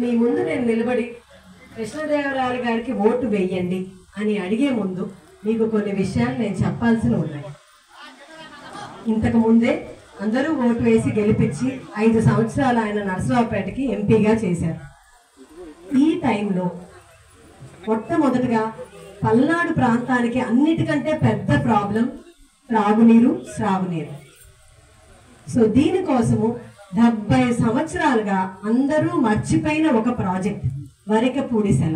మీ ముందు నేను నిలబడి కృష్ణదేవరాయలు గారికి ఓటు వేయండి అని అడిగే ముందు మీకు కొన్ని విషయాలు నేను చెప్పాల్సి ఉన్నాయి. ఇంతకు ముందే అందరూ ఓటు వేసి గెలిపించి 5 సంవత్సరాలు ఆయన నరసరావుపేటకి ఎంపీగా చేశారు. ఈ టైంలో మొట్టమొదటిగా పల్నాడు ప్రాంతానికి అన్నిటికంటే పెద్ద ప్రాబ్లం త్రాగునీరు, సాగునీరు. సో దీనికోసము 70 సంవత్సరాలుగా అందరూ మర్చిపోయిన ఒక ప్రాజెక్ట్ వరికపూడిసెల.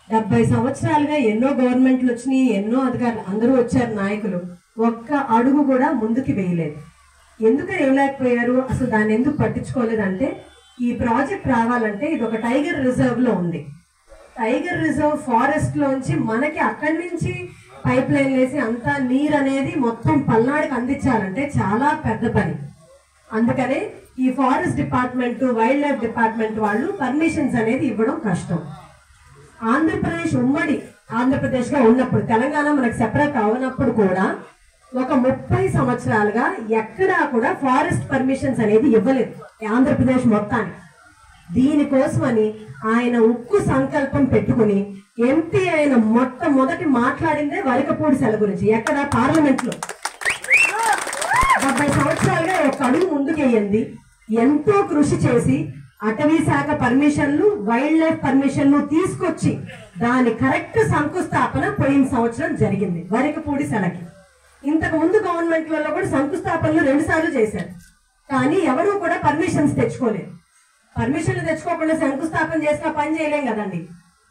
70 సంవత్సరాలుగా ఎన్నో గవర్నమెంట్లు వచ్చినాయి, ఎన్నో అధికారులు అందరూ వచ్చారు, నాయకులు ఒక్క అడుగు కూడా ముందుకు వేయలేదు. ఎందుకు వేయలేకపోయారు, అసలు దాన్ని ఎందుకు పట్టించుకోలేదంటే ఈ ప్రాజెక్ట్ రావాలంటే ఇది ఒక టైగర్ రిజర్వ్ లో ఉంది. టైగర్ రిజర్వ్ ఫారెస్ట్ లోంచి మనకి అక్కడి నుంచి పైప్ లైన్ వేసి అంతా నీరు అనేది మొత్తం పల్నాడుకి అందించాలంటే చాలా పెద్ద పని. అందుకనే ఈ forest department, wild life department వాళ్ళు పర్మిషన్స్ అనేది ఇవ్వడం కష్టం. ఆంధ్రప్రదేశ్ ఉమ్మడి ఆంధ్రప్రదేశ్ లో ఉన్నప్పుడు, తెలంగాణ మనకు సెపరేట్ అవనప్పుడు కూడా ఒక 30 సంవత్సరాలుగా ఎక్కడా కూడా ఫారెస్ట్ పర్మిషన్స్ అనేది ఇవ్వలేదు ఆంధ్రప్రదేశ్ మొత్తానికి. దీనికోసమని ఆయన ఉక్కు సంకల్పం పెట్టుకుని ఎంపీ ఆయన మొట్టమొదటి మాట్లాడిందే వరికపూడిసెల గురించి. ఎక్కడ? పార్లమెంట్ లో. 70 సంవత్సరాలుగా ఒక అడుగు ముందుకేయండి. ఎంతో కృషి చేసి అటవీ శాఖ పర్మిషన్లు, వైల్డ్ లైఫ్ పర్మిషన్లు తీసుకొచ్చి దాని కరెక్ట్ శంకుస్థాపన పోయిన సంవత్సరం జరిగింది వరికపూడిసెలకి. ఇంతకు ముందు గవర్నమెంట్లలో కూడా శంకుస్థాపనలు 2 సార్లు చేశారు, కానీ ఎవరూ కూడా పర్మిషన్స్ తెచ్చుకోలేదు. పర్మిషన్లు తెచ్చుకోకుండా శంకుస్థాపన చేసిన పని చేయలేం కదండి.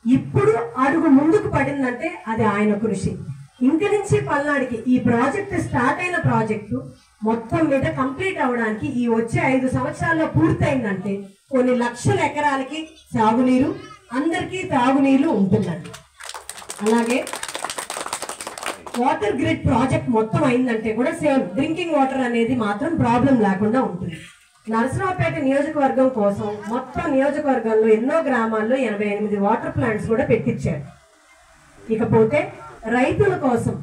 ఇప్పుడు అడుగు ముందుకు పడిందంటే అది ఆయన కృషి. ఇంక నుంచి పల్నాడుకి ఈ ప్రాజెక్ట్ స్టార్ట్ అయిన ప్రాజెక్టు మొత్తం మీద కంప్లీట్ అవడానికి ఈ వచ్చే 5 సంవత్సరాల్లో పూర్తయిందంటే కొన్ని లక్షల ఎకరాలకి సాగునీరు, అందరికీ తాగునీరు ఉంటుందండి. అలాగే వాటర్ గ్రిడ్ ప్రాజెక్ట్ మొత్తం అయిందంటే కూడా సేమ్ డ్రింకింగ్ వాటర్ అనేది మాత్రం ప్రాబ్లం లేకుండా ఉంటుంది. నరసరావుపేట నియోజకవర్గం కోసం మొత్తం నియోజకవర్గంలో ఎన్నో గ్రామాల్లో 88 వాటర్ ప్లాంట్స్ కూడా పెట్టించారు. ఇకపోతే రైతుల కోసం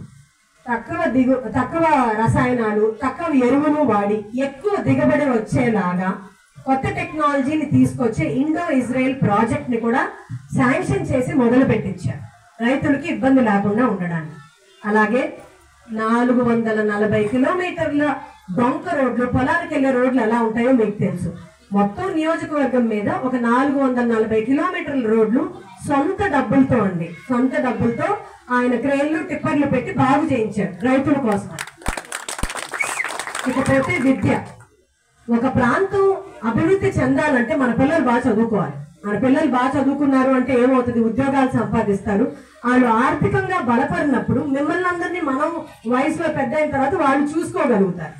తక్కువ రసాయనాలు, తక్కువ ఎరువులు వాడి ఎక్కువ దిగుబడి వచ్చేలాగా కొత్త టెక్నాలజీని తీసుకొచ్చే ఇండో ఇజ్రాయెల్ ప్రాజెక్ట్ ని కూడా శాంక్షన్ చేసి మొదలు పెట్టించారు రైతులకి ఇబ్బంది లేకుండా ఉండడానికి. అలాగే 440 కిలోమీటర్ల డొంక రోడ్లు, పొలాలకు వెళ్లే రోడ్లు ఎలా ఉంటాయో మీకు తెలుసు. మొత్తం నియోజకవర్గం మీద ఒక 440 కిలోమీటర్ల రోడ్లు సొంత డబ్బులతో అండి, సొంత డబ్బులతో ఆయన క్రేన్లు, టిప్పర్లు పెట్టి బాగు చేయించారు రైతుల కోసం. ఇకపోతే విద్య. ఒక ప్రాంతం అభివృద్ధి చెందాలంటే మన పిల్లలు బాగా చదువుకోవాలి. మన పిల్లలు బాగా చదువుకున్నారు అంటే ఏమవుతుంది, ఉద్యోగాలు సంపాదిస్తారు. వాళ్ళు ఆర్థికంగా బలపడినప్పుడు మిమ్మల్ని అందరినీ మనం వయసులో పెద్ద అయిన తర్వాత వాళ్ళు చూసుకోగలుగుతారు.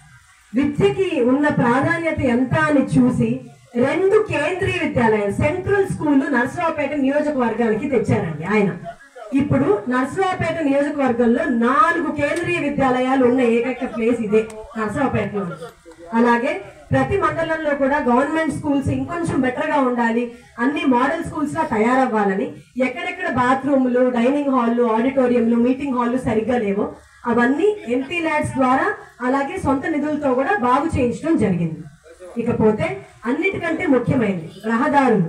విద్యకి ఉన్న ప్రాధాన్యత ఎంత అని చూసి 2 కేంద్రీయ విద్యాలయాలు, సెంట్రల్ స్కూల్ నరసరావుపేట నియోజకవర్గానికి తెచ్చారండి ఆయన. ఇప్పుడు నరసరావుపేట నియోజకవర్గంలో 4 కేంద్రీయ విద్యాలయాలు ఉన్న ఏకైక ప్లేస్ ఇదే నరసరావుపేటలో. అలాగే ప్రతి మండలంలో కూడా గవర్నమెంట్ స్కూల్స్ ఇంకొంచెం బెటర్ గా ఉండాలి, అన్ని మోడల్ స్కూల్స్ లా తయారవ్వాలని ఎక్కడెక్కడ బాత్రూమ్లు, డైనింగ్ హాల్లు, ఆడిటోరియంలు, మీటింగ్ హాల్లు సరిగ్గా లేవో అవన్నీ ఎంపీ ల్యాడ్స్ ద్వారా అలాగే సొంత నిధులతో కూడా బాగు చేయించడం జరిగింది. ఇకపోతే అన్నిటికంటే ముఖ్యమైనది రహదారులు.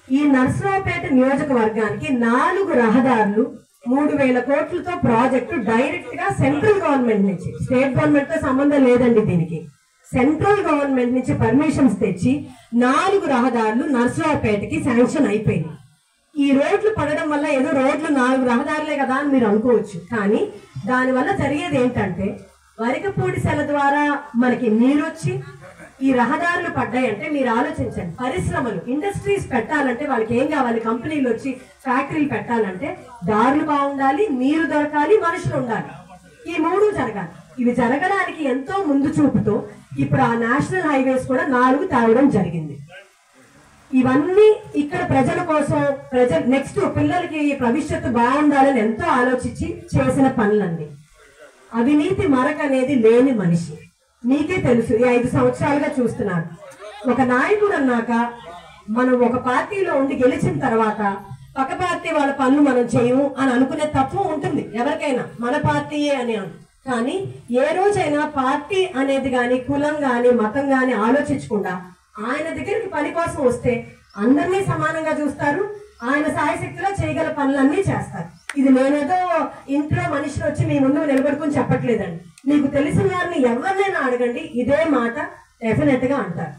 ఈ నరసరావుపేట నియోజకవర్గానికి 4 రహదారులు 3000 కోట్లతో ప్రాజెక్టు డైరెక్ట్ గా సెంట్రల్ గవర్నమెంట్ నుంచి, స్టేట్ గవర్నమెంట్ తో సంబంధం లేదండి దీనికి, సెంట్రల్ గవర్నమెంట్ నుంచి పర్మిషన్స్ తెచ్చి 4 రహదారులు నరసరావుపేటకి శాంక్షన్ అయిపోయింది. ఈ రోడ్లు పడడం వల్ల ఏదో రోడ్లు 4 రహదారులే కదా అని మీరు అనుకోవచ్చు, కానీ దానివల్ల జరిగేది ఏంటంటే వరికపూడిసెల ద్వారా మనకి నీరు వచ్చి ఈ రహదారులు పడ్డాయంటే మీరు ఆలోచించండి, పరిశ్రమలు, ఇండస్ట్రీస్ పెట్టాలంటే వాళ్ళకి ఏం కావాలి, కంపెనీలు వచ్చి ఫ్యాక్టరీలు పెట్టాలంటే దారులు బాగుండాలి, నీరు దొరకాలి, మనుషులు ఉండాలి. ఈ 3 జరగాలి. ఇవి జరగడానికి ఎంతో ముందు చూపుతో ఇప్పుడు ఆ నేషనల్ హైవేస్ కూడా 4 తేవడం జరిగింది. ఇవన్నీ ఇక్కడ ప్రజల కోసం, నెక్స్ట్ పిల్లలకి భవిష్యత్తు బాగుండాలని ఎంతో ఆలోచించి చేసిన పనులండి. అవినీతి మరక అనేది లేని మనిషి. మీకే తెలుసు, ఈ 5 సంవత్సరాలుగా చూస్తున్నారు. ఒక నాయకుడు అన్నాక మనం ఒక పార్టీలో ఉండి గెలిచిన తర్వాత పక్క పార్టీ వాళ్ళ పనులు మనం చేయము అని అనుకునే తత్వం ఉంటుంది ఎవరికైనా, మన పార్టీయే అని. కానీ ఏ రోజైనా పార్టీ అనేది కానీ, కులం కానీ, మతం కానీ ఆలోచించకుండా ఆయన దగ్గరికి పని కోసం వస్తే అందరినీ సమానంగా చూస్తారు, ఆయన సాయశక్తిలో చేయగల పనులన్నీ చేస్తారు. ఇది నేనేదో ఇంట్లో మనిషిని వచ్చి మీ ముందు నిలబడుకుని చెప్పట్లేదండి. మీకు తెలిసిన వారిని ఎవరినైనా అడగండి, ఇదే మాట డెఫినెట్ గా అంటారు.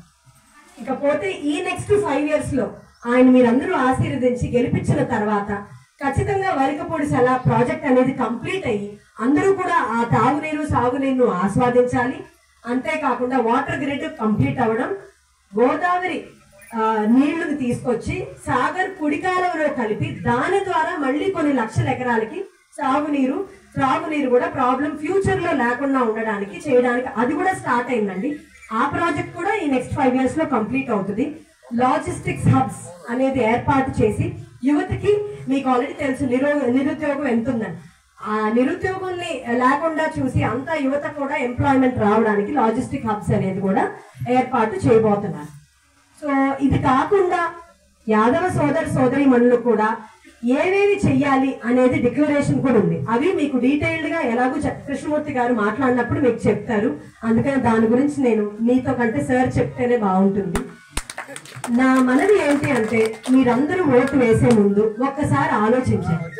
ఇకపోతే ఈ నెక్స్ట్ 5 years లో ఆయన మీరందరూ ఆశీర్వదించి గెలిపించిన తర్వాత ఖచ్చితంగా వరికపూడి సెల ప్రాజెక్ట్ అనేది కంప్లీట్ అయ్యి అందరూ కూడా ఆ తాగునీరు సాగునీరును ఆస్వాదించాలి. అంతేకాకుండా వాటర్ గ్రిడ్ కంప్లీట్ అవ్వడం, గోదావరి నీళ్లను తీసుకొచ్చి సాగర్ కుడికాలంలో కలిపి దాని ద్వారా మళ్ళీ కొన్ని లక్షల ఎకరాలకి సాగునీరు త్రాగునీరు కూడా ప్రాబ్లం ఫ్యూచర్ లో లేకుండా ఉండడానికి చేయడానికి అది కూడా స్టార్ట్ అయిందండి. ఆ ప్రాజెక్ట్ కూడా ఈ నెక్స్ట్ 5 years లో కంప్లీట్ అవుతుంది. లాజిస్టిక్స్ హబ్స్ అనేది ఏర్పాటు చేసి యువతకి, మీకు ఆల్రెడీ తెలుసు నిరుద్యోగం ఎంత ఉందని, ఆ నిరుద్యోగుల్ని లేకుండా చూసి అంతా యువత కూడా ఎంప్లాయ్మెంట్ రావడానికి లాజిస్టిక్ హబ్స్ అనేది కూడా ఏర్పాటు చేయబోతున్నారు. సో ఇది కాకుండా యాదవ సోదరి మనులు కూడా ఏవేవి చెయ్యాలి అనేది డిక్లరేషన్ కూడా ఉంది. అవి మీకు డీటెయిల్డ్ గా ఎలాగో కృష్ణమూర్తి గారు మాట్లాడినప్పుడు మీకు చెప్తారు. అందుకని దాని గురించి నేను మీతో కంటే సార్ చెప్తేనే బాగుంటుంది. నా మనవి ఏంటి అంటే మీరందరూ ఓటు వేసే ముందు ఒక్కసారి ఆలోచించండి,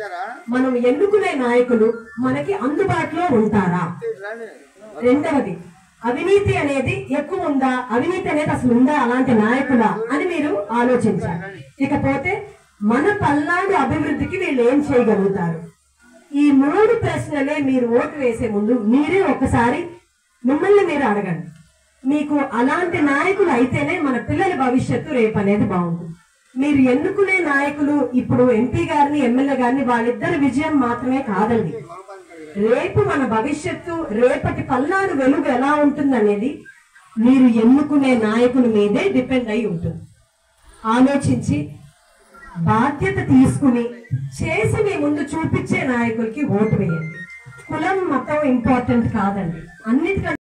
మనం ఎన్నుకునే నాయకులు మనకి అందుబాటులో ఉంటారా? రెండవది, అవినీతి అనేది ఎక్కువ ఉందా, అవినీతి అనేది అసలు ఉందా, అలాంటి నాయకులా అని మీరు ఆలోచించాలి. ఇకపోతే మన పల్నాడు అభివృద్ధికి వీళ్ళు ఏం చేయగలుగుతారు? ఈ 3 ప్రశ్నలే మీరు ఓటు వేసే ముందు మీరే ఒకసారి మిమ్మల్ని మీరు అడగండి. మీకు అలాంటి నాయకులు అయితేనే మన పిల్లల భవిష్యత్తు రేపు అనేది బాగుంటుంది. మీరు ఎన్నుకునే నాయకులు ఇప్పుడు ఎంపీ గారిని ఎమ్మెల్యే గారిని వాళ్ళిద్దరి విజయం మాత్రమే కాదండి. రేపు మన భవిష్యత్తు, రేపటి పల్నాడు వెలుగు ఎలా ఉంటుంది అనేది మీరు ఎన్నుకునే నాయకుల మీదే డిపెండ్ అయి ఉంటుంది. ఆలోచించి బాధ్యత తీసుకుని చేసి మీ ముందు చూపించే నాయకులకి ఓటు వేయండి. కులం మతం ఇంపార్టెంట్ కాదండి. అన్నిటికంటే